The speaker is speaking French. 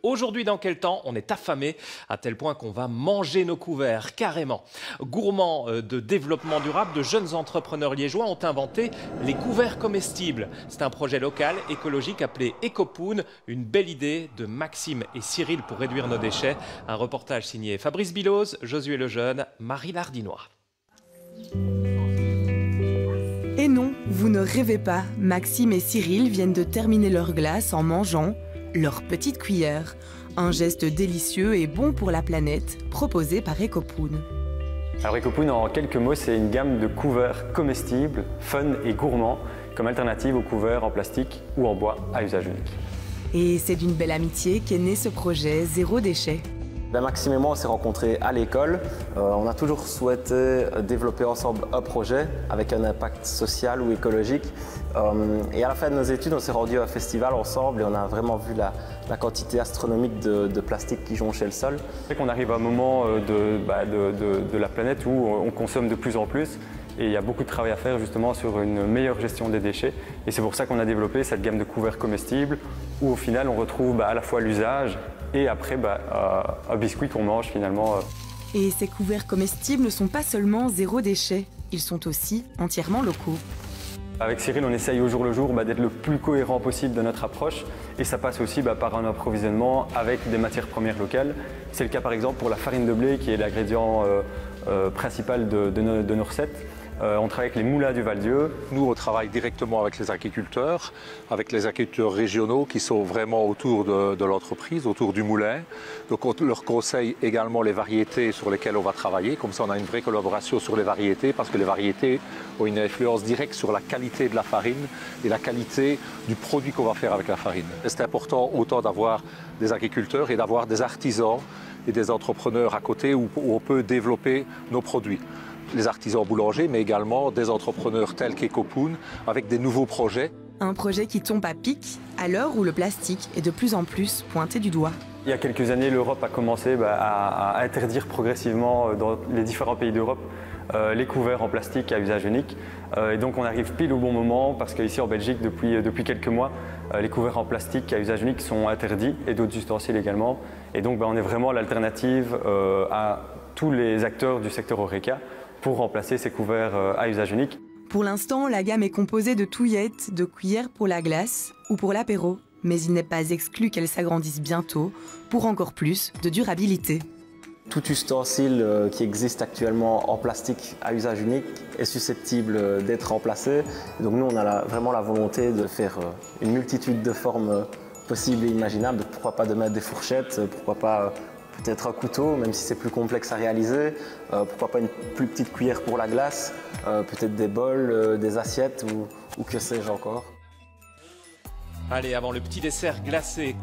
Aujourd'hui, dans quel temps on est affamé à tel point qu'on va manger nos couverts, carrément. Gourmands de développement durable, de jeunes entrepreneurs liégeois ont inventé les couverts comestibles. C'est un projet local, écologique, appelé Ecopoon. Une belle idée de Maxime et Cyril pour réduire nos déchets. Un reportage signé Fabrice Biloz, Josué Lejeune, Marie Lardinois. Et non, vous ne rêvez pas, Maxime et Cyril viennent de terminer leur glace en mangeant leur petite cuillère. Un geste délicieux et bon pour la planète, proposé par Ecopoon. Alors Ecopoon, en quelques mots, c'est une gamme de couverts comestibles, fun et gourmands, comme alternative aux couverts en plastique ou en bois à usage unique. Et c'est d'une belle amitié qu'est né ce projet Zéro Déchet. Maxime et moi, on s'est rencontrés à l'école. On a toujours souhaité développer ensemble un projet avec un impact social ou écologique. Et à la fin de nos études, on s'est rendu à un festival ensemble et on a vraiment vu la quantité astronomique de plastique qui jonchait le sol. C'est qu'on arrive à un moment de la planète où on consomme de plus en plus. Et il y a beaucoup de travail à faire justement sur une meilleure gestion des déchets. Et c'est pour ça qu'on a développé cette gamme de couverts comestibles où au final on retrouve à la fois l'usage et après un biscuit qu'on mange finalement. Et ces couverts comestibles ne sont pas seulement zéro déchet, ils sont aussi entièrement locaux. Avec Cyril, on essaye au jour le jour d'être le plus cohérent possible de notre approche et ça passe aussi par un approvisionnement avec des matières premières locales. C'est le cas par exemple pour la farine de blé qui est l'ingrédient principal de nos recettes. On travaille avec les moulins du Val-Dieu. Nous, on travaille directement avec les agriculteurs régionaux qui sont vraiment autour de l'entreprise, autour du moulin. Donc on leur conseille également les variétés sur lesquelles on va travailler. Comme ça, on a une vraie collaboration sur les variétés parce que les variétés ont une influence directe sur la qualité de la farine et la qualité du produit qu'on va faire avec la farine. C'est important autant d'avoir des agriculteurs et d'avoir des artisans et des entrepreneurs à côté où on peut développer nos produits. Les artisans boulangers, mais également des entrepreneurs tels qu'Ecopoon, avec des nouveaux projets. Un projet qui tombe à pic à l'heure où le plastique est de plus en plus pointé du doigt. Il y a quelques années, l'Europe a commencé à interdire progressivement dans les différents pays d'Europe les couverts en plastique à usage unique. Et donc on arrive pile au bon moment parce qu'ici en Belgique, depuis quelques mois, les couverts en plastique à usage unique sont interdits et d'autres ustensiles également. Et donc on est vraiment l'alternative à tous les acteurs du secteur Horeca pour remplacer ces couverts à usage unique. Pour l'instant, la gamme est composée de touillettes, de cuillères pour la glace ou pour l'apéro. Mais il n'est pas exclu qu'elle s'agrandisse bientôt pour encore plus de durabilité. Tout ustensile qui existe actuellement en plastique à usage unique est susceptible d'être remplacé. Donc nous, on a vraiment la volonté de faire une multitude de formes possibles et imaginables. Donc pourquoi pas de mettre des fourchettes, pourquoi pas peut-être un couteau, même si c'est plus complexe à réaliser. Pourquoi pas une plus petite cuillère pour la glace, peut-être des bols, des assiettes ou que sais-je encore. Allez, avant le petit dessert glacé,